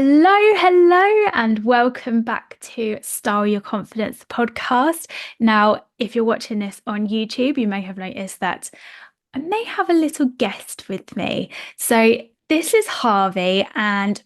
Hello, and welcome back to Style Your Confidence podcast. Now, if you're watching this on YouTube, you may have noticed that I may have a little guest with me. So, this is Harvey, and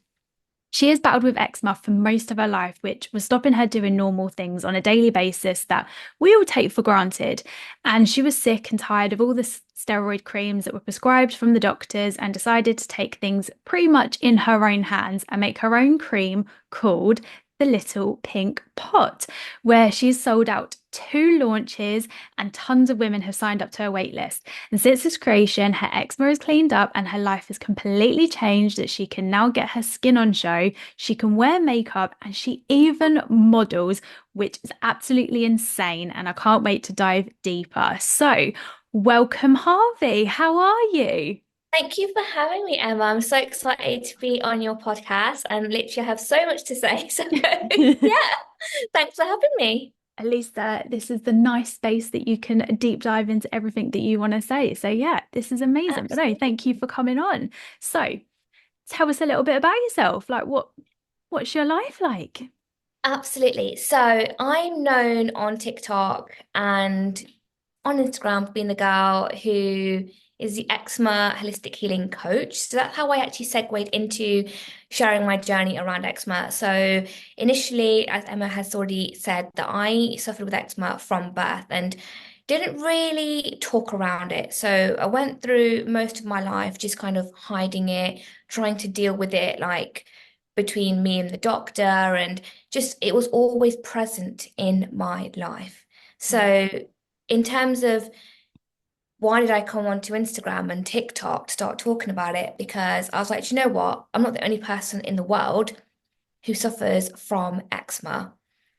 she has battled with eczema for most of her life, which was stopping her doing normal things on a daily basis that we all take for granted. And she was sick and tired of all the steroid creams that were prescribed from the doctors and decided to take things pretty much in her own hands and make her own cream called the Little Pink Pot, where she's sold out 2 launches and tons of women have signed up to her waitlist. And since its creation, her eczema is cleaned up and her life has completely changed that she can now get her skin on show, she can wear makeup, and she even models, which is absolutely insane. And I can't wait to dive deeper. So, welcome, Harvey. How are you? Thank you for having me, Emma. I'm so excited to be on your podcast and literally I have so much to say. So, yeah, thanks for having me. At least this is the nice space that you can deep dive into everything that you want to say. So, yeah, this is amazing. But no, Absolutely. thank you for coming on. So, tell us a little bit about yourself. Like, what's your life like? Absolutely. So, I'm known on TikTok and on Instagram for being the girl who is the eczema holistic healing coach. So that's how I actually segued into sharing my journey around eczema. So initially, as Emma has already said, that I suffered with eczema from birth and didn't really talk around it. So I went through most of my life just kind of hiding it, trying to deal with it like between me and the doctor, and just it was always present in my life. So in terms of why did I come onto Instagram and TikTok to start talking about it? Because I was like, "Do you know what? I'm not the only person in the world who suffers from eczema,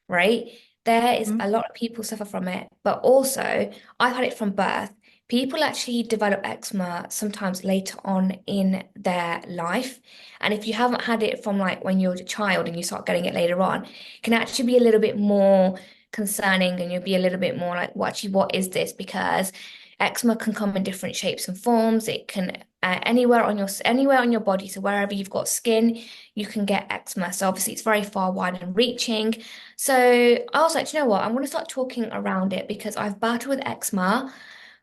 right? There is Mhm. a lot of people suffer from it, but also I've had it from birth. People actually develop eczema sometimes later on in their life. And if you haven't had it from like when you're a child and you start getting it later on, it can actually be a little bit more concerning and you'll be a little bit more like, well, actually, what is this? Because eczema can come in different shapes and forms. It can anywhere on your body. So wherever you've got skin, you can get eczema. So obviously it's very far wide and reaching. So I was like, "Do you know what? I'm going to start talking around it because I've battled with eczema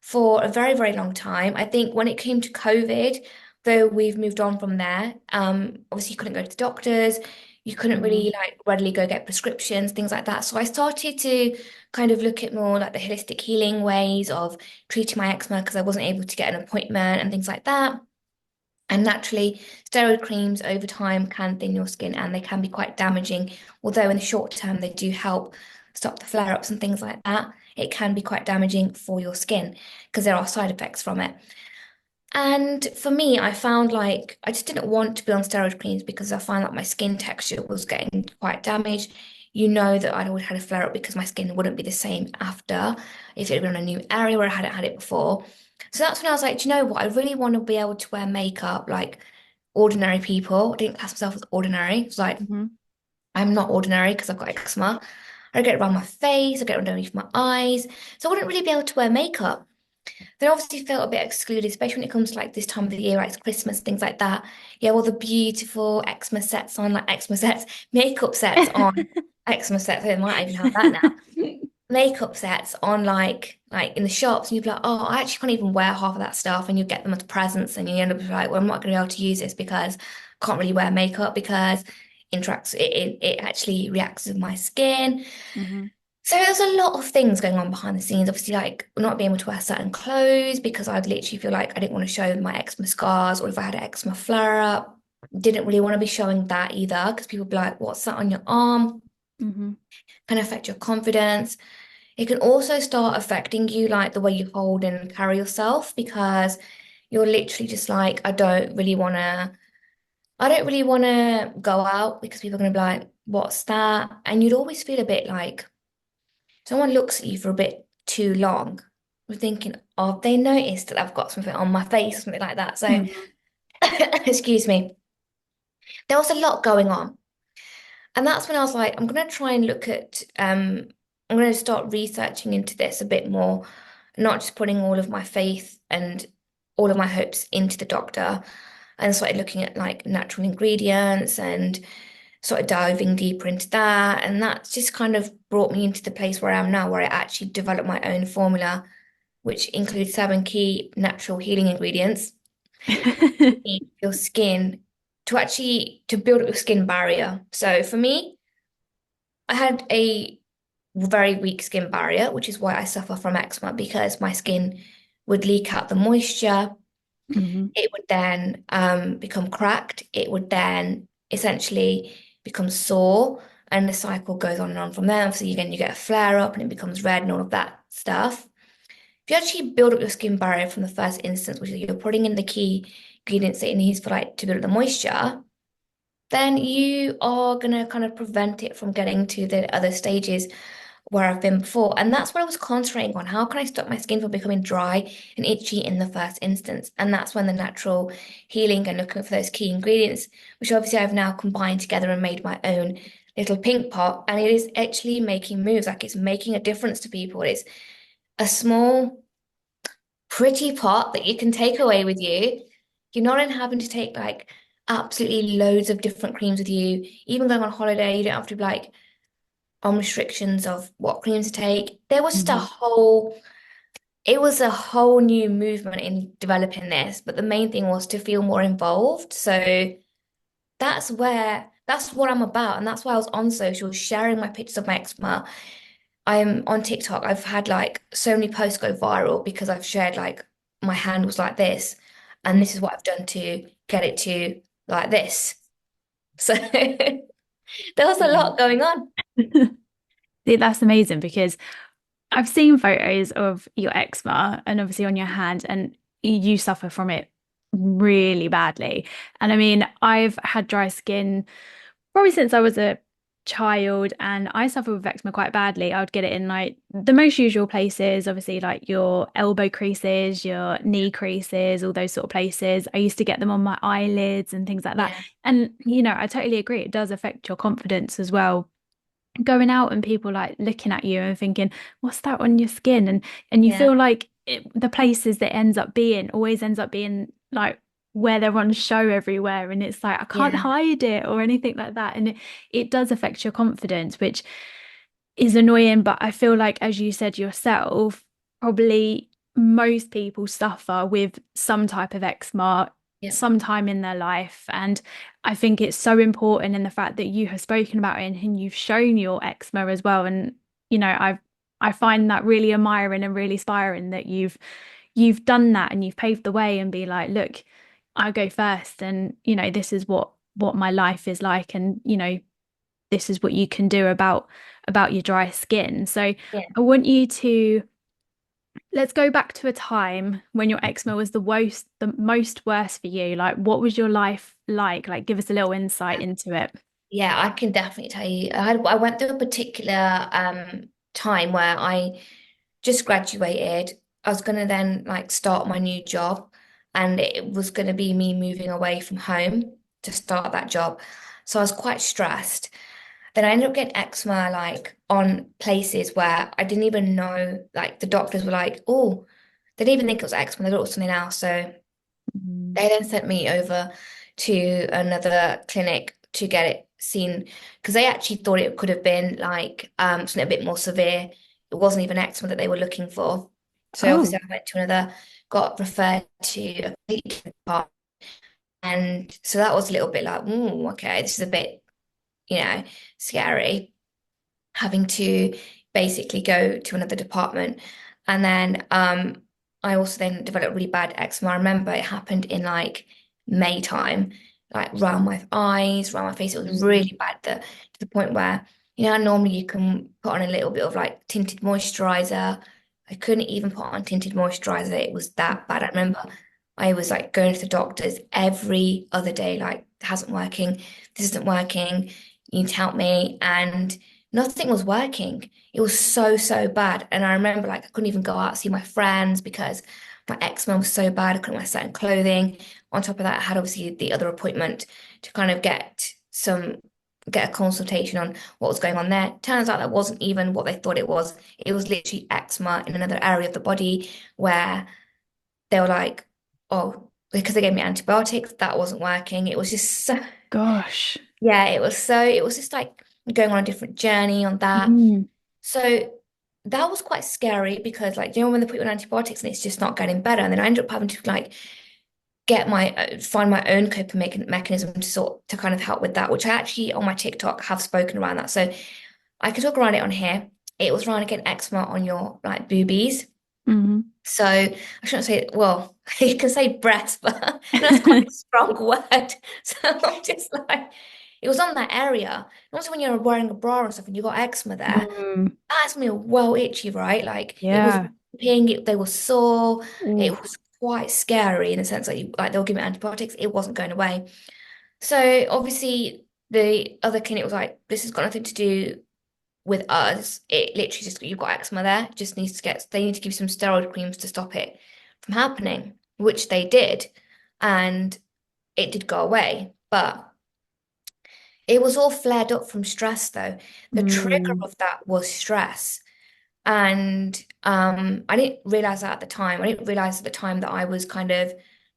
for a very, very long time. I think when it came to COVID, though we've moved on from there, obviously you couldn't go to the doctors, you couldn't Mm. really like readily go get prescriptions, things like that. So I started to kind of look at more like the holistic healing ways of treating my eczema because I wasn't able to get an appointment and things like that. And naturally, steroid creams over time can thin your skin and they can be quite damaging. Although in the short term, they do help stop the flare-ups and things like that. It can be quite damaging for your skin because there are side effects from it. And for me, I found like I just didn't want to be on steroid creams because I find like my skin texture was getting quite damaged. You know that I'd always had a flare up because my skin wouldn't be the same after if it had been in a new area where I hadn't had it before. So that's when I was like, do you know what? I really want to be able to wear makeup like ordinary people. I didn't class myself as ordinary. It's like Mhm. I'm not ordinary because I've got eczema. I get it around my face, I get it underneath my eyes. So I wouldn't really be able to wear makeup. Then obviously felt a bit excluded, especially when it comes to like this time of the year, like it's Christmas, things like that. Yeah, all the beautiful eczema sets on, like eczema sets, makeup sets on, eczema sets. They might even have that now. Makeup sets on like in the shops, and you'd be like, oh, I actually can't even wear half of that stuff, and you get them as presents, and you end up like, well, I'm not going to be able to use this because I can't really wear makeup because it actually reacts with my skin. Mhm. So there's a lot of things going on behind the scenes. Obviously, like not being able to wear certain clothes because I'd literally feel like I didn't want to show my eczema scars, or if I had an eczema flare up, didn't really want to be showing that either because people would be like, "What's that on your arm?" Mhm. Can affect your confidence. It can also start affecting you, like the way you hold and carry yourself, because you're literally just like, I don't really want to go out because people are going to be like, "What's that?" And you'd always feel a bit like someone looks at you for a bit too long, we're thinking, oh, have they noticed that I've got something on my face or something like that? So, Mhm. excuse me, there was a lot going on. And that's when I was like, I'm going to try and I'm going to start researching into this a bit more, not just putting all of my faith and all of my hopes into the doctor. and started looking at like natural ingredients and sort of diving deeper into that. And that's just kind of brought me into the place where I am now, where I actually developed my own formula, which includes 7 key natural healing ingredients need your skin to build up your skin barrier. So for me, I had a very weak skin barrier, which is why I suffer from eczema because my skin would leak out the moisture. Mhm. It would then become cracked. It would then essentially become sore, and the cycle goes on and on from there. So again, you get a flare up and it becomes red and all of that stuff. If you actually build up your skin barrier from the first instance, which is you're putting in the key ingredients that it needs for like to build up the moisture, then you are gonna kind of prevent it from getting to the other stages where I've been before. And that's what I was concentrating on. How can I stop my skin from becoming dry and itchy in the first instance? And that's when the natural healing and looking for those key ingredients, which obviously I've now combined together and made my own little pink pot. And it is actually making moves, like it's making a difference to people. It's a small, pretty pot that you can take away with you. You're not in having to take like absolutely loads of different creams with you. Even going on holiday, you don't have to be like on restrictions of what creams to take. Mhm. It was a whole new movement in developing this, but the main thing was to feel more involved. So that's what I'm about. And that's why I was on social sharing my pictures of my eczema. I'm on TikTok. I've had like so many posts go viral because I've shared like my hand was like this, and this is what I've done to get it to like this. So there was a lot going on. See, that's amazing because I've seen photos of your eczema and obviously on your hand, and you suffer from it really badly. And I mean, I've had dry skin probably since I was a child, and I suffer with eczema quite badly. I would get it in like the most usual places, obviously, like your elbow creases, your knee creases, all those sort of places. I used to get them on my eyelids and things like that. Yeah, And, I totally agree. It does affect your confidence as well going out and people like looking at you and thinking, what's that on your skin? And you yeah, feel like the places that ends up being always ends up being like where they're on show everywhere, and it's like I can't yeah, hide it or anything like that. And it does affect your confidence, which is annoying, but I feel like, as you said yourself, probably most people suffer with some type of eczema yeah, sometime in their life. And I think it's so important in the fact that you have spoken about it and you've shown your eczema as well. And, I find that really admiring and really inspiring that you've done that and you've paved the way and be like, look, I go first, and this is what my life is like, and this is what you can do about your dry skin. So yeah. I want you to let's go back to a time when your eczema was the most worst for you. Like, what was your life like? Like, give us a little insight into it. Yeah, I can definitely tell you. I went through a particular time where I just graduated. I was gonna then like start my new job, and it was gonna be me moving away from home to start that job. So I was quite stressed. Then I ended up getting eczema like on places where I didn't even know, like the doctors were like, oh, they didn't even think it was eczema, they thought it was something else. So Mm. they then sent me over to another clinic to get it seen because they actually thought it could have been like something a bit more severe. It wasn't even eczema that they were looking for. So obviously Oh. I went to another, got referred to a completely different department. And so that was a little bit like, okay, this is a bit, scary, having to basically go to another department. And then I also then developed really bad eczema. I remember it happened in like May time, like around my eyes, around my face. It was Mm. really bad to the point where, normally you can put on a little bit of like tinted moisturizer. I couldn't even put on tinted moisturizer. It was that bad. I remember I was like going to the doctors every other day, like, it hasn't working, this isn't working, you need to help me. And nothing was working. It was so, so bad. And I remember like I couldn't even go out see my friends because my eczema was so bad. I couldn't wear certain clothing. On top of that, I had obviously the other appointment to kind of get a consultation on what was going on there. Turns out that wasn't even what they thought it was. It was literally eczema in another area of the body where they were like, oh, because they gave me antibiotics, that wasn't working. It was just so, Gosh. yeah, it was just like going on a different journey on that. Mm. So that was quite scary because, like, you know, when they put you on antibiotics and it's just not getting better, and then I ended up having to like find my own coping mechanism to kind of help with that, which I actually on my TikTok have spoken around that. So I can talk around it on here. It was around getting eczema on your like boobies. Mm. So I shouldn't say, well, you can say breast, but that's quite a strong word. So I'm just like, it was on that area. And also when you're wearing a bra and stuff and you got eczema there, Mm. that's me well itchy, right? Like it was Yeah. peeing, they were sore. Ooh. It was quite scary in the sense that like they were giving me antibiotics, it wasn't going away. So obviously the other clinic was like, this has got nothing to do with us. It literally just you've got eczema there. It just needs to they need to give you some steroid creams to stop it from happening, which they did, and it did go away. But it was all flared up from stress though. The trigger Mm. of that was stress. And I didn't realize that at the time. I didn't realize at the time that I was kind of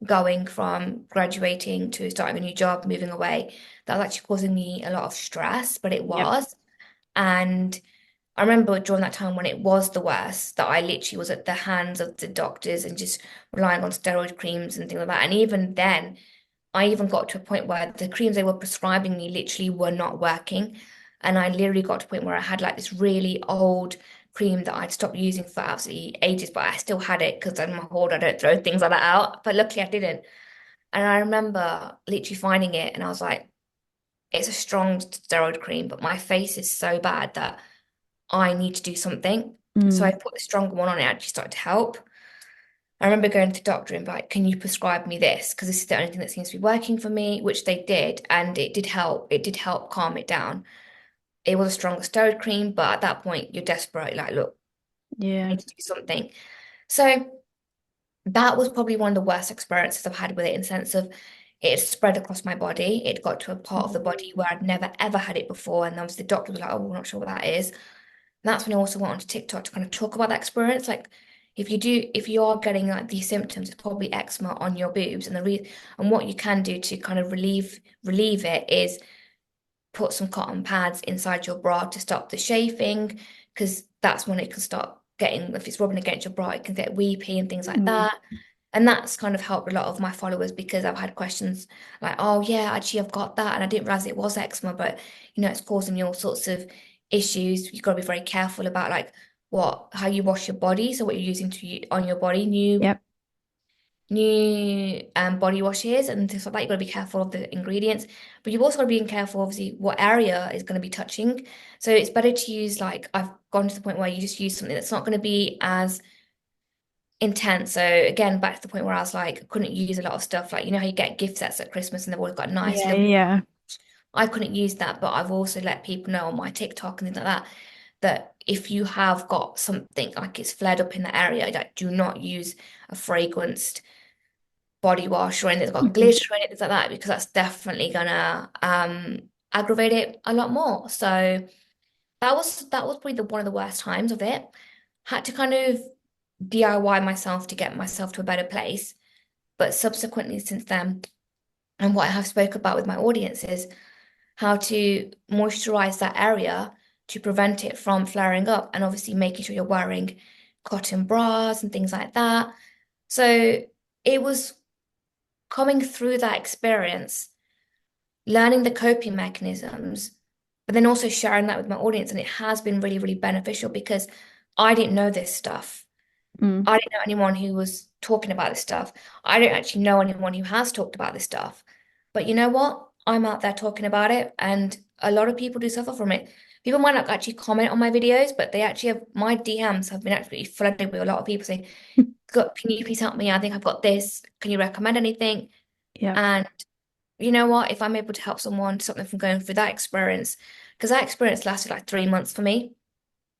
going from graduating to starting a new job, moving away. That was actually causing me a lot of stress, but it Yep. was. And I remember during that time when it was the worst, that I literally was at the hands of the doctors and just relying on steroid creams and things like that. And even then, I even got to a point where the creams they were prescribing me literally were not working. And I literally got to a point where I had like this really old cream that I'd stopped using for absolutely ages, but I still had it because in my hoard I don't throw things like that out. But luckily I didn't. And I remember literally finding it and I was like, it's a strong steroid cream, but my face is so bad that I need to do something. So I Mm. put the stronger one on, it actually started to help. I remember going to the doctor and be like, can you prescribe me this? Because this is the only thing that seems to be working for me, which they did, and it did help. It did help calm it down. It was a stronger steroid cream, but at that point, you're desperate. Like, look, I Yeah. need to do something. So that was probably one of the worst experiences I've had with it in the sense of it spread across my body. It got to a part of the body Mm. where I'd never ever had it before. And obviously the doctor was like, oh, we're not sure what that is. And that's when I also went onto TikTok to kind of talk about that experience. Like if you are getting like these symptoms, it's probably eczema on your boobs. And and what you can do to kind of relieve it is put some cotton pads inside your bra to stop the chafing, because that's when it can start getting, if it's rubbing against your bra, it can get weepy and things like Mm. that. And that's kind of helped a lot of my followers because I've had questions like, oh yeah, actually I've got that and I didn't realize it was eczema, but it's causing me all sorts of issues. You've got to be very careful about like how you wash your body. So what you're using on your body, Yep. new body washes and things like that. You've got to be careful of the ingredients, but you've also got to be careful, obviously, what area is going to be touching. So it's better to use like I've gone to the point where you just use something that's not going to be as intense. So again, back to the point where I was like, I couldn't use a lot of stuff. Like, you know how you get gift sets at Christmas and they've always got nice Yeah. little. Yeah. I couldn't use that, but I've also let people know on my TikTok and things like that that if you have got something like it's flared up in the area, like do not use a fragranced body wash or anything that's got Mhm. glitter or anything like that, because that's definitely gonna aggravate it a lot more. So that was probably one of the worst times of it. Had to kind of DIY myself to get myself to a better place. But subsequently since then, and what I have spoke about with my audience is how to moisturize that area to prevent it from flaring up, and obviously making sure you're wearing cotton bras and things like that. So it was coming through that experience, learning the coping mechanisms, but then also sharing that with my audience. And it has been really, really beneficial because I didn't know this stuff. Mm. I didn't know anyone who was talking about this stuff. I don't actually know anyone who has talked about this stuff. But you know what? I'm out there talking about it, and a lot of people do suffer from it. People might not actually comment on my videos, but they actually have my DMs have been absolutely flooded with a lot of people saying, can you please help me? I think I've got this. Can you recommend anything? Yep. And you know what? If I'm able to help someone, something from going through that experience, because that experience lasted like 3 months for me.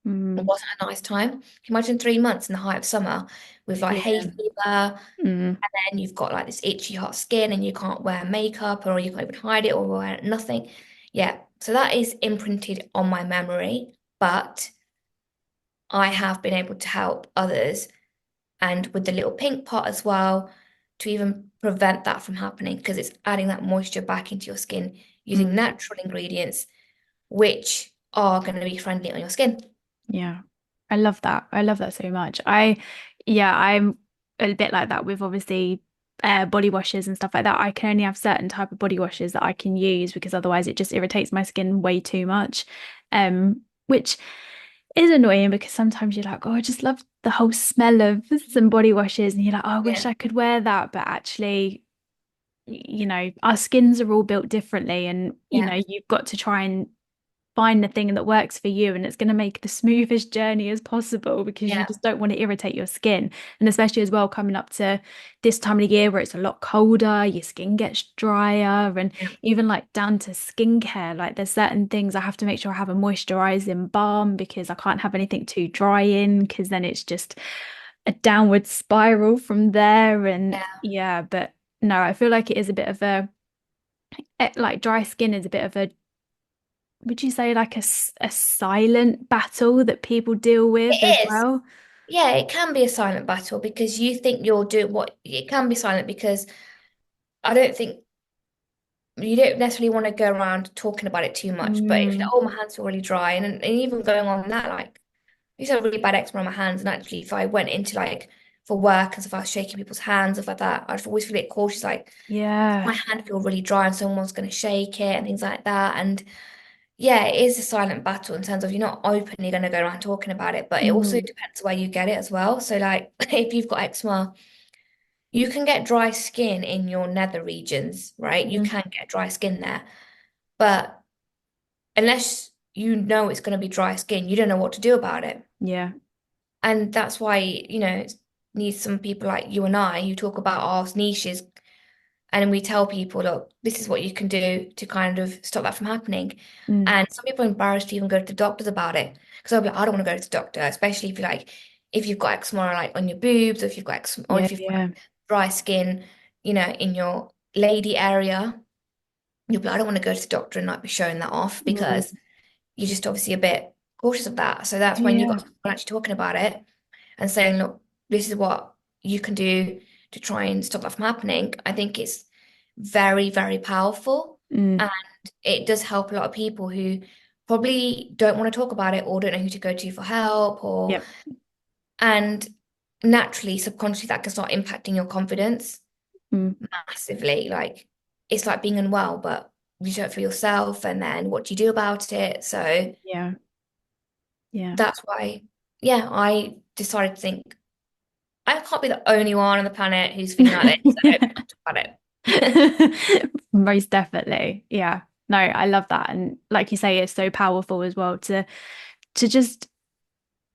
It Mm. wasn't a nice time. Can you imagine 3 months in the height of summer with like hay Yeah. fever, and Mm. then you've got like this itchy hot skin and you can't wear makeup or you can't even hide it or wear nothing. Yeah, so that is imprinted on my memory, but I have been able to help others, and with the little pink pot as well. to even prevent that from happening because it's adding that moisture back into your skin using Mm. natural ingredients, which are going to be friendly on your skin. Yeah. I love that. I love that so much. I'm a bit like that with obviously body washes and stuff like that. I can only have certain type of body washes that I can use because otherwise it just irritates my skin way too much. Which is annoying because sometimes you're like, oh, I just love the whole smell of some body washes, and you're like, oh, I wish Yeah, I could wear that, but actually, our skins are all built differently, and yeah, you've got to try and find the thing that works for you, and it's going to make the smoothest journey as possible because you yeah, just don't want to irritate your skin. And especially as well coming up to this time of the year where it's a lot colder, your skin gets drier, and yeah, even like down to skincare, like there's certain things I have to make sure I have a moisturizing balm because I can't have anything too dry in because then it's just a downward spiral from there. And yeah. yeah, but no, I feel like it is a bit of like dry skin is a bit of a, would you say like a silent battle that people deal with as It is. well? Yeah, it can be a silent battle because you think you'll do what it can be silent because I don't think you don't necessarily want to go around talking about it too much. But if you're like, Mm, oh, my hands are really dry, and even going on that, like, I used to have really bad eczema on my hands, and actually, if I went into like for work and if I was shaking people's hands, stuff like that, I'd always feel a bit cautious, like my yeah. hand feel really dry and someone's going to shake it and things like that. And yeah, it is a silent battle in terms of you're not openly going to go around talking about it, but it also Mm, depends where you get it as well. So, like, if you've got eczema, you can get dry skin in your nether regions, right? You mm, can get dry skin there, but unless you know it's going to be dry skin, you don't know what to do about it. yeah. And that's why, it needs some people like you and I who talk about our niches and we tell people, look, this is what you can do to kind of stop that from happening. Mm, And some people are embarrassed to even go to the doctors about it because they'll be like, I don't want to go to the doctor, especially if you like, if you've got eczema like on your boobs, or if you've got eczema, or yeah, if you've got yeah. dry skin, in your lady area, you'll be like, I don't want to go to the doctor and like be showing that off Mm, because you're just obviously a bit cautious of that. So that's when you've got yeah. someone actually talking about it and saying, look, this is what you can do to try and stop that from happening. I think it's very, very powerful. Mm, And it does help a lot of people who probably don't want to talk about it or don't know who to go to for help or yep. and naturally, subconsciously that can start impacting your confidence Mm, massively. Like it's like being unwell, but you do it for yourself and then what do you do about it? So yeah. Yeah. that's why, yeah, I decided to think I can't be the only one on the planet who's feeling like this. I don't have to talk about it. Most definitely. Yeah. No, I love that. And like you say, it's so powerful as well to just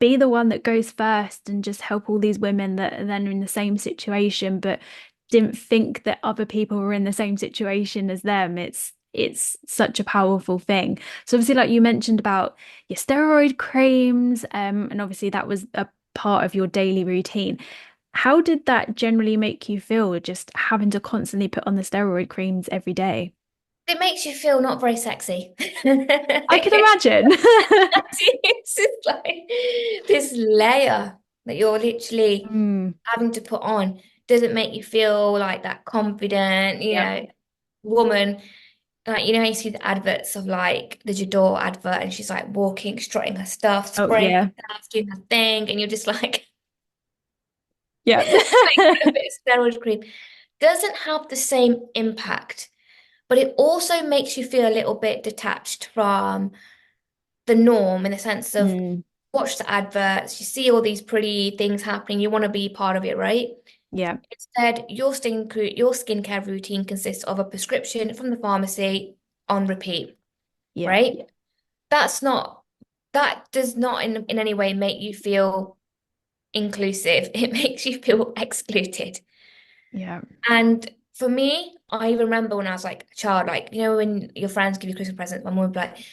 be the one that goes first and just help all these women that are then in the same situation but didn't think that other people were in the same situation as them. It's such a powerful thing. So obviously, like you mentioned about your steroid creams, and obviously that was a part of your daily routine. How did that generally make you feel, just having to constantly put on the steroid creams every day? It makes you feel not very sexy. I can imagine. It's just like this layer that you're literally Mm, having to put on doesn't make you feel like that confident, yep. woman. Like, how you see the adverts of like the Jador advert and she's like walking, strutting her stuff, Oh spraying yeah. herself, doing her thing, and you're just like, Yep. like a bit of steroid cream. Doesn't have the same impact, but it also makes you feel a little bit detached from the norm in the sense of Mm, watch the adverts, you see all these pretty things happening, you want to be part of it, right? yeah. Instead, your skincare routine consists of a prescription from the pharmacy on repeat, Yeah. right? That's not that does not in any way make you feel inclusive. It makes you feel excluded. Yeah. And for me, I remember when I was like a child, like, when your friends give you Christmas presents, my mom would be like,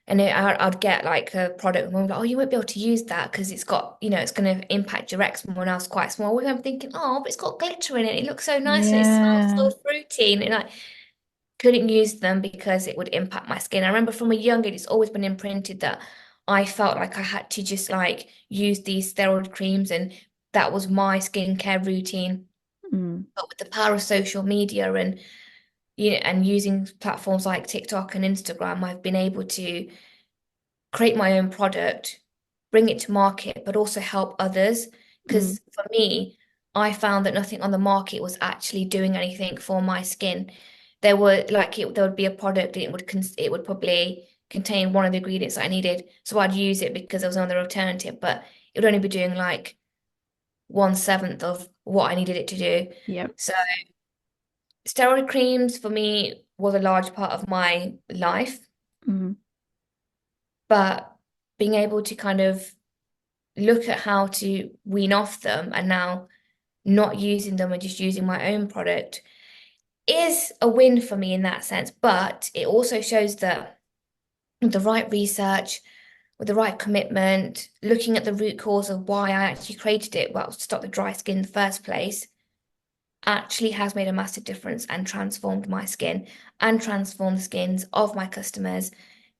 and I'd get like a product, and mom would be like, oh, you won't be able to use that because it's got, it's going to impact your eczema when I was quite small. I'm thinking, oh, but it's got glitter in it. It looks so nice and it smells Yeah. so fruity. And I couldn't use them because it would impact my skin. I remember from a young age, it's always been imprinted that I felt like I had to just like use these steroid creams and that was my skincare routine. Mm. But with the power of social media and and using platforms like TikTok and Instagram, I've been able to create my own product, bring it to market, but also help others. Mm. Because for me, I found that nothing on the market was actually doing anything for my skin. There would be a product and it would probably contain one of the ingredients that I needed. So I'd use it because there was another alternative, but it would only be doing like 1/7 of what I needed it to do. Yep. So steroid creams for me was a large part of my life, Mm. but being able to kind of look at how to wean off them and now not using them and just using my own product is a win for me in that sense. But it also shows that with the right research, with the right commitment, looking at the root cause of why I actually created it, well, to stop the dry skin in the first place, actually has made a massive difference and transformed my skin and transformed the skins of my customers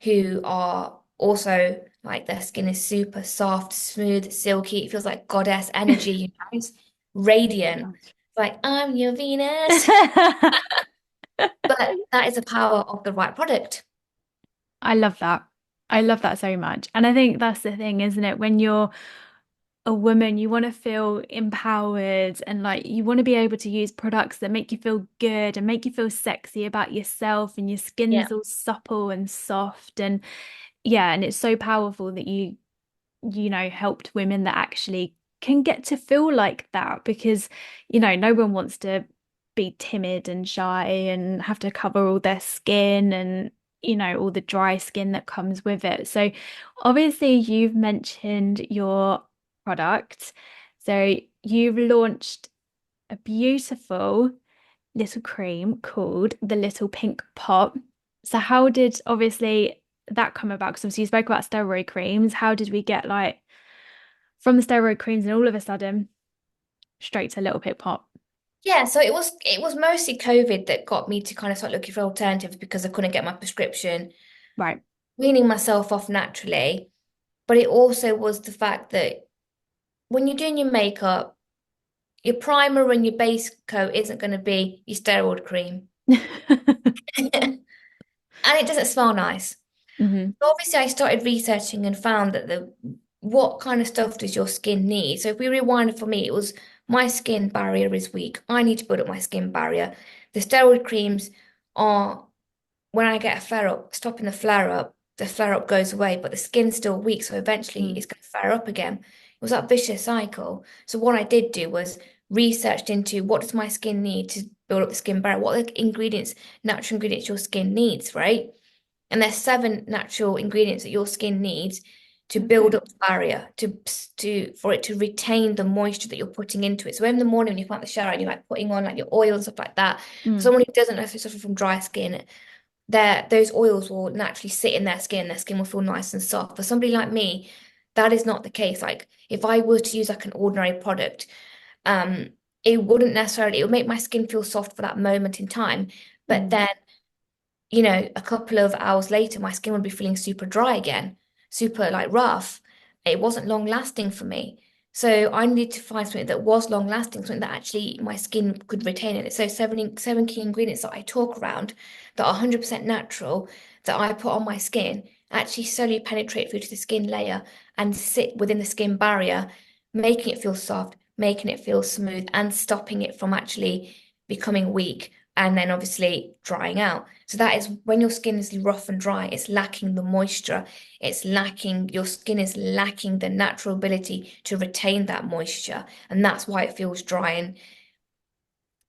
who are also like their skin is super soft, smooth, silky. It feels like goddess energy, It's radiant. It's like, I'm your Venus. But that is the power of the right product. I love that. I love that so much. And I think that's the thing, isn't it? When you're a woman, you want to feel empowered and like you want to be able to use products that make you feel good and make you feel sexy about yourself, and your Yeah. skin's all supple and soft. And yeah, and it's so powerful that helped women that actually can get to feel like that, because, no one wants to be timid and shy and have to cover all their skin and, all the dry skin that comes with it. So obviously you've mentioned your product. So you've launched a beautiful little cream called the Little Pink Pot. So how did obviously that come about? Because obviously you spoke about steroid creams. How did we get like from the steroid creams and all of a sudden straight to Little Pink Pot? Yeah, so it was mostly COVID that got me to kind of start looking for alternatives because I couldn't get my prescription, Right. weaning myself off naturally. But it also was the fact that when you're doing your makeup, your primer and your base coat isn't going to be your steroid cream. And it doesn't smell nice. Hmm. So obviously, I started researching and found that the what kind of stuff does your skin need? So if we rewind for me, it was my skin barrier is weak. I need to build up my skin barrier. The steroid creams are when I get a flare up, stopping the flare up goes away, but the skin's still weak, so eventually Mm. it's going to flare up again. It was that vicious cycle. So what I did do was researched into what does my skin need to build up the skin barrier? What are the ingredients, natural ingredients your skin needs, right? And there's 7 natural ingredients that your skin needs to build Okay. up the barrier, to for it to retain the moisture that you're putting into it. So in the morning when you come out the shower and you're like putting on like your oil and stuff like that, for Mm. someone who doesn't necessarily suffer from dry skin, those oils will naturally sit in their skin will feel nice and soft. For somebody like me, that is not the case. Like if I were to use like an ordinary product, um, it would make my skin feel soft for that moment in time. But Mm. then, a couple of hours later, my skin would be feeling super dry again, super like rough. It wasn't long lasting for me. So I needed to find something that was long lasting, something that actually my skin could retain it. So seven key ingredients that I talk around that are 100% natural that I put on my skin actually slowly penetrate through to the skin layer and sit within the skin barrier, making it feel soft, making it feel smooth, and stopping it from actually becoming weak and then obviously drying out. So that is when your skin is rough and dry, it's lacking the moisture. Your skin is lacking the natural ability to retain that moisture. And that's why it feels dry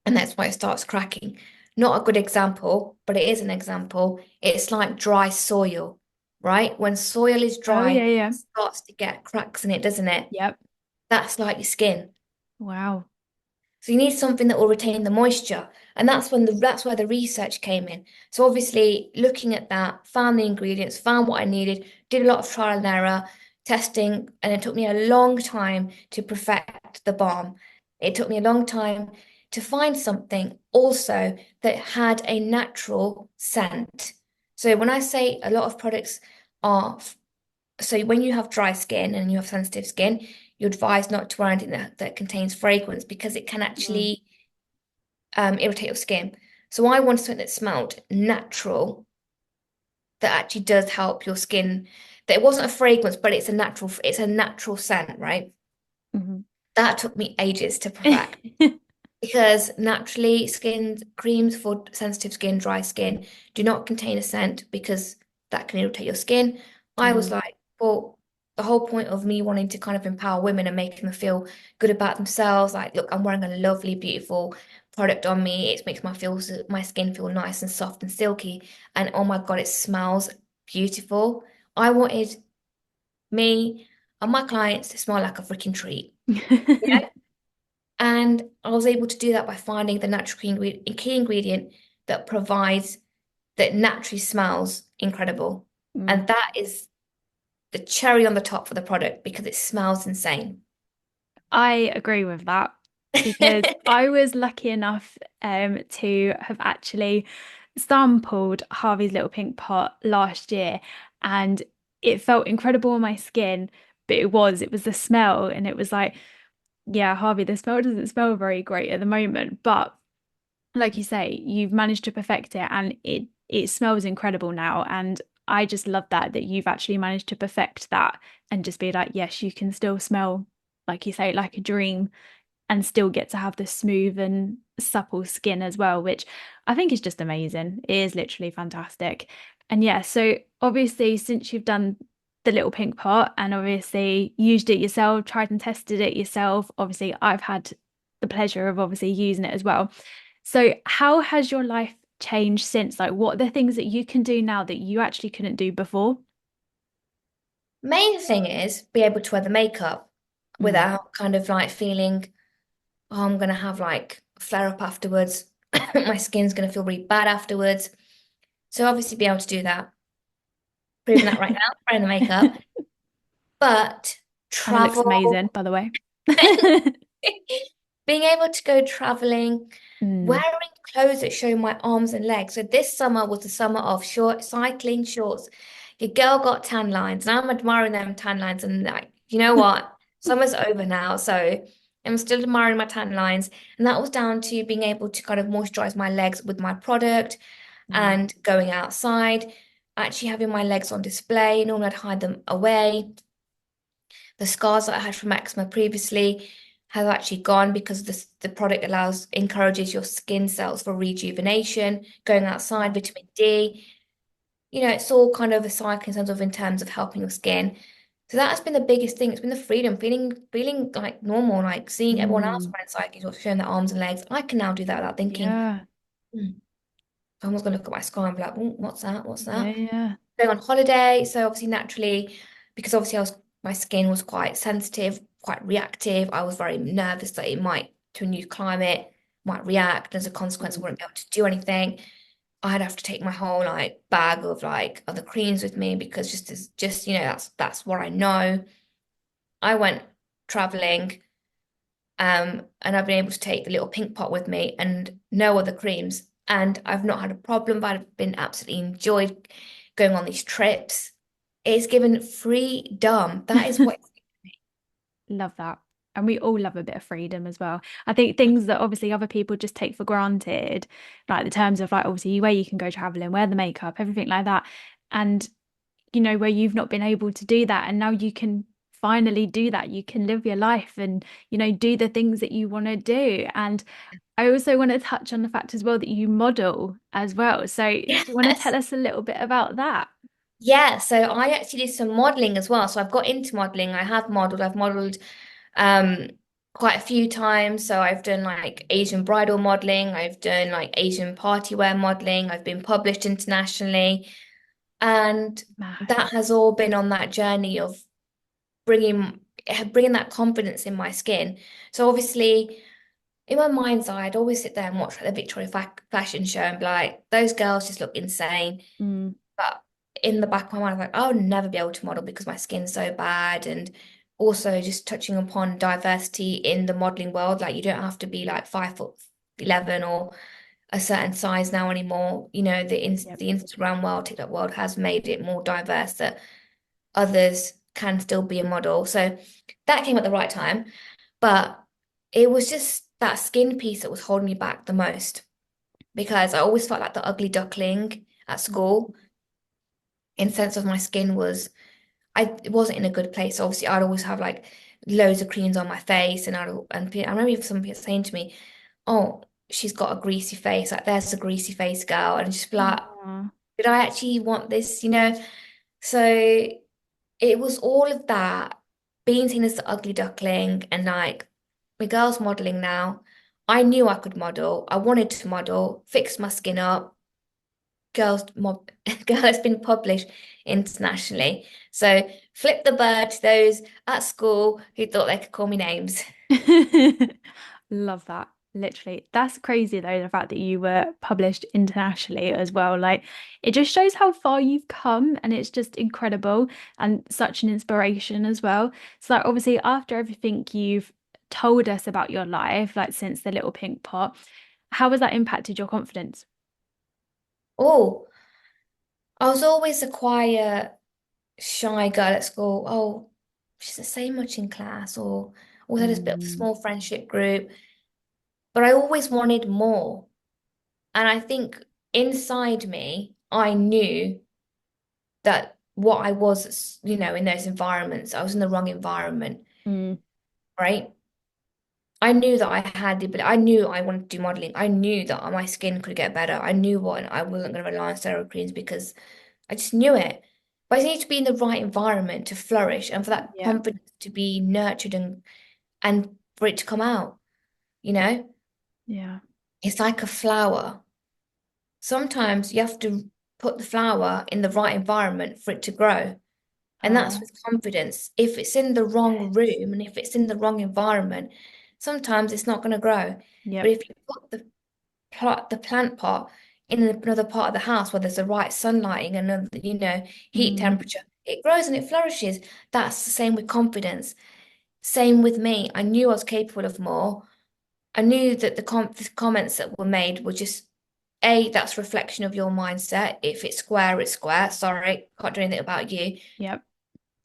and that's why it starts cracking. Not a good example, but it is an example. It's like dry soil, right? When soil is Oh dry, yeah, it yeah. starts to get cracks in it, doesn't it? Yep. That's like your skin. Wow. So you need something that will retain the moisture. And that's where the research came in. So obviously looking at that, found the ingredients, found what I needed, did a lot of trial and error, testing, and it took me a long time to perfect the balm. It took me a long time to find something also that had a natural scent. So when I say a lot of products are so when you have dry skin and you have sensitive skin, you're advised not to wear anything that contains fragrance because it can Mm. actually irritate your skin. So I wanted something that smelled natural, that actually does help your skin. That it wasn't a fragrance, but it's a natural scent, right? Mhm. That took me ages to perfect. Because naturally, skin creams for sensitive skin, dry skin, do not contain a scent because that can irritate your skin. I was Mhm. like, well, the whole point of me wanting to kind of empower women and making them feel good about themselves, like, look, I'm wearing a lovely, beautiful product on me. It makes my skin feel nice and soft and silky. And oh my God, it smells beautiful. I wanted me and my clients to smell like a freaking treat. Yeah. And I was able to do that by finding the natural key ingredient that provides, that naturally smells incredible. Mm. And that is the cherry on the top for the product because it smells insane. I agree with that because I was lucky enough to have actually sampled Harvey's Little Pink Pot last year, and it felt incredible on my skin, but it was the smell, and it was like, yeah, Harvey, the smell doesn't smell very great at the moment, but like you say, you've managed to perfect it, and it smells incredible now, and I just love that you've actually managed to perfect that and just be like, yes, you can still smell, like you say, like a dream and still get to have the smooth and supple skin as well, which I think is just amazing. It is literally fantastic. And yeah, so obviously, since you've done the little pink pot and obviously used it yourself, tried and tested it yourself, obviously, I've had the pleasure of obviously using it as well. So, how has your life changed since? Like, what are the things that you can do now that you actually couldn't do before? Main thing is be able to wear the makeup Mm. without kind of like feeling, oh, I'm gonna have like a flare up afterwards. My skin's gonna feel really bad afterwards. So obviously be able to do that. Proving that right now, wearing the makeup. But And it looks amazing, travel. by the way. Being able to go traveling, Mm. wearing clothes that show my arms and legs. So this summer was the summer of short cycling shorts. Your girl got tan lines, and I'm admiring them tan lines. And like, you know what? Summer's over now, so I'm still admiring my tan lines. And that was down to being able to kind of moisturize my legs with my product Mm. and going outside, actually having my legs on display. Normally I'd hide them away. The scars that I had from eczema previously have actually gone because the product encourages your skin cells for rejuvenation, going outside, vitamin D. You know, it's all kind of a cycle in terms of helping your skin. So that has been the biggest thing. It's been the freedom, feeling like normal, like seeing everyone else Mm. wearing cycling or showing their arms and legs. I can now do that without thinking, Yeah. hmm, someone's gonna look at my scar and be like, "Oh, what's that? What's Yeah, that?" yeah. Going on holiday. So obviously naturally, because obviously my skin was quite sensitive, quite reactive. I was very nervous that it might, to a new climate, might react. As a consequence, I Mm. wouldn't be able to do anything. I'd have to take my whole like bag of like other creams with me because just that's what I know. I went traveling, and I've been able to take the little pink pot with me and no other creams. And I've not had a problem, but I've been absolutely enjoyed going on these trips. It's given freedom. That is what. Love that. And we all love a bit of freedom as well. I think things that obviously other people just take for granted, like the terms of like obviously where you can go traveling, wear the makeup, everything like that. And where you've not been able to do that and now you can finally do that. You can live your life and, do the things that you want to do. And I also want to touch on the fact as well that you model as well. So do you want to Yes. tell us a little bit about that? Yeah, so I actually did some modeling as well. So I've got into modeling. I have modeled. I've modeled um quite a few times. So I've done like Asian bridal modeling. I've done like Asian party wear modeling. I've been published internationally. And Mad. that has all been on that journey of bringing bringing that confidence in my skin. So obviously, in my mind's eye, I'd always sit there and watch like, the Victoria fashion show and be like, those girls just look insane. Mm, But in the back of my mind, I'm like, I'll never be able to model because my skin's so bad. And also just touching upon diversity in the modeling world, like you don't have to be like 5'11" or a certain size now anymore. You know, yep. the Instagram world, TikTok world has made it more diverse that others can still be a model. So that came at the right time. But it was just that skin piece that was holding me back the most because I always felt like the ugly duckling at school in sense of my skin was it wasn't in a good place. Obviously, I'd always have like loads of creams on my face, and I remember even some people saying to me, "Oh, she's got a greasy face. Like there's a greasy face girl," and just be like, Aw. "Did I actually want this?" You know? So it was all of that being seen as the ugly duckling, and like my girl's modeling now. I knew I could model. I wanted to model, fix my skin up girls mob girl has been published internationally. So flip the bird to those at school who thought they could call me names. Love that. Literally. That's crazy though, the fact that you were published internationally as well. Like it just shows how far you've come and it's just incredible and such an inspiration as well. So like obviously after everything you've told us about your life, like since the little pink pot, how has that impacted your confidence? Oh, I was always a quiet, shy girl at school. Oh, she doesn't say much in class, or always had this bit of a Mm, small friendship group. But I always wanted more. And I think inside me, I knew that what I was, in those environments, I was in the wrong environment, mm, right? I knew that I had the ability. I knew I wanted to do modeling. I knew that my skin could get better. I knew what I wasn't going to rely on steroid creams because I just knew it. But I need to be in the right environment to flourish and for that yeah, confidence to be nurtured and for it to come out, you know? yeah. It's like a flower. Sometimes you have to put the flower in the right environment for it to grow. And that's Oh, with confidence. If it's in the wrong yes. room and if it's in the wrong environment, sometimes it's not going to grow. But Yep. if you put the plant pot in another part of the house where there's the right sunlighting and another, heat Mm, temperature, it grows and it flourishes. That's the same with confidence. Same with me. I knew I was capable of more. I knew that the comments that were made were just that's reflection of your mindset. If it's square, it's square. Sorry, can't do anything about you. yep.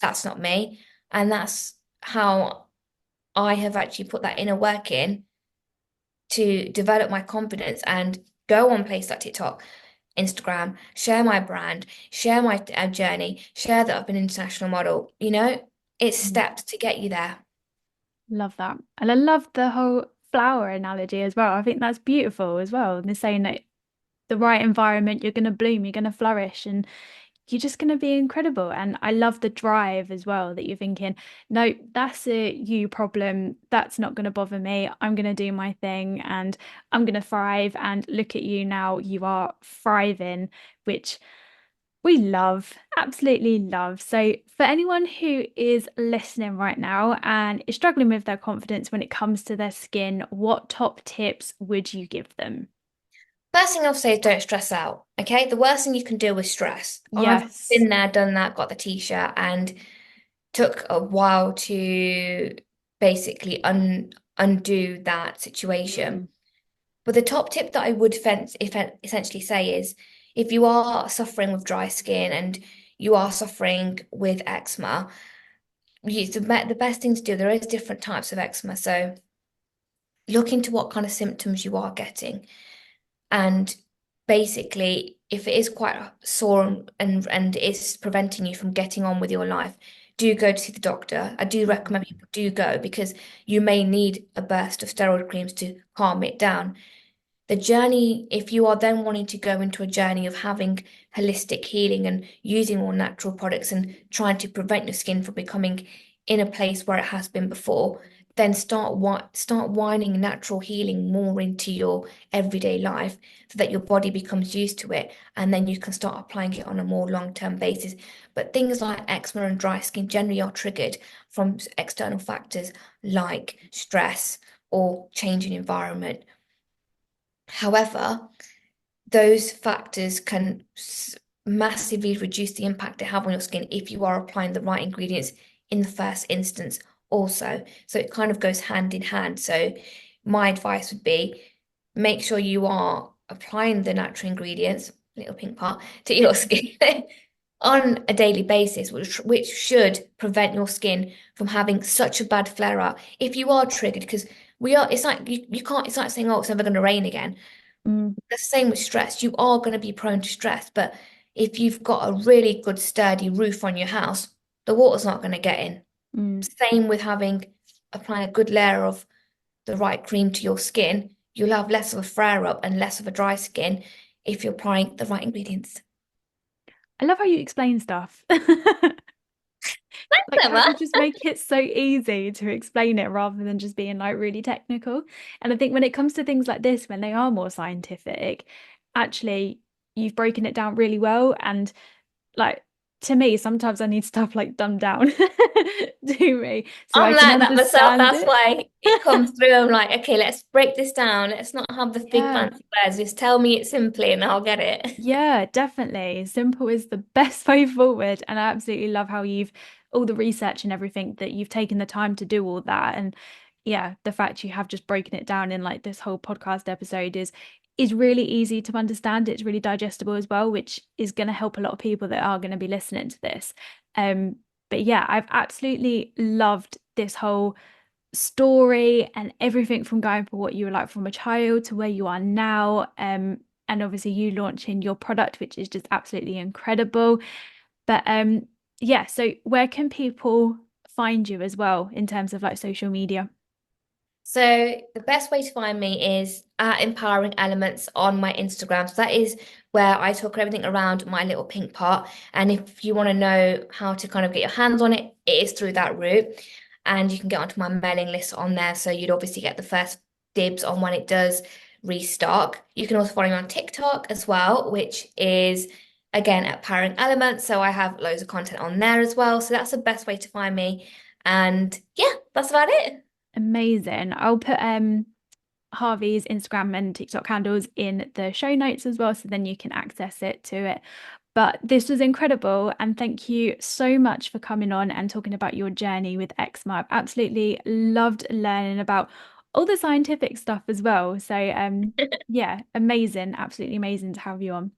That's not me. And that's how I have actually put that inner work in to develop my confidence and go on places like TikTok, Instagram, share my brand, share my journey, share that I've been an international model. It's Mm. steps to get you there. Love that. And I love the whole flower analogy as well. I think that's beautiful as well. And they're saying that the right environment, you're going to bloom, you're going to flourish, and you're just going to be incredible. And I love the drive as well that you're thinking, no, that's a you problem. That's not going to bother me. I'm going to do my thing and I'm going to thrive. And look at you now, you are thriving, which we love, absolutely love. So, for anyone who is listening right now and is struggling with their confidence when it comes to their skin, what top tips would you give them? First thing I'll say is don't stress out. Okay. The worst thing you can do is stress. I've Yes. been there, done that, got the t-shirt, and took a while to basically undo that situation. Mm, But the top tip that I would essentially say is if you are suffering with dry skin and you are suffering with eczema, the best thing to do, there is different types of eczema. So look into what kind of symptoms you are getting. And basically, if it is quite sore and it's preventing you from getting on with your life, do go to see the doctor. I do mm, recommend people do go because you may need a burst of steroid creams to calm it down. The journey, if you are then wanting to go into a journey of having holistic healing and using more natural products and trying to prevent your skin from becoming in a place where it has been before, then start winding natural healing more into your everyday life so that your body becomes used to it and then you can start applying it on a more long-term basis. But things like eczema and dry skin generally are triggered from external factors like stress or change in environment. However, those factors can massively reduce the impact they have on your skin if you are applying the right ingredients in the first instance also. So it kind of goes hand in hand. So my advice would be make sure you are applying the natural ingredients, little pink part, to your skin on a daily basis, which should prevent your skin from having such a bad flare up. If you are triggered, because it's like you can't, it's like saying, oh, it's never going to rain again. Mm, The same with stress. You are going to be prone to stress, but if you've got a really good sturdy roof on your house, the water's not going to get in. mm. Same with applying a good layer of the right cream to your skin. You'll have less of a flare up and less of a dry skin if you're applying the right ingredients. I love how you explain stuff. Like how Emma. you just make it so easy to explain it rather than just being like really technical. And I think when it comes to things like this, when they are more scientific, actually you've broken it down really well. And like to me, sometimes I need stuff like dumbed down to me so I I'm can like that myself. understand That's it. why it comes through. I'm like, okay, let's break this down. Let's not have the big Yeah. fancy words. Just tell me it simply and I'll get it. Yeah, definitely. Simple is the best way forward. And I absolutely love how you've all the research and everything that you've taken the time to do all that. And yeah, the fact you have just broken it down in like this whole podcast episode is really easy to understand. It's really digestible as well, which is going to help a lot of people that are going to be listening to this. Um, but yeah, I've absolutely loved this whole story and everything from going for what you were like from a child to where you are now. And obviously you launching your product, which is just absolutely incredible. But yeah, so where can people find you as well in terms of like social media? So the best way to find me is at Empowering Elements on my Instagram. So that is where I talk everything around my little pink part. And if you want to know how to kind of get your hands on it, it is through that route. And you can get onto my mailing list on there. So you'd obviously get the first dibs on when it does restock. You can also follow me on TikTok as well, which is again at Empowering Elements. So I have loads of content on there as well. So that's the best way to find me. And yeah, that's about it. Amazing. I'll put Harvey's Instagram and TikTok handles in the show notes as well, so then you can access it to it. But this was incredible, and thank you so much for coming on and talking about your journey with eczema. I've absolutely loved learning about all the scientific stuff as well. So, yeah, amazing, absolutely amazing to have you on.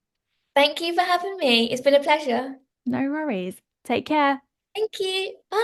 Thank you for having me. It's been a pleasure. No worries. Take care. Thank you. Bye.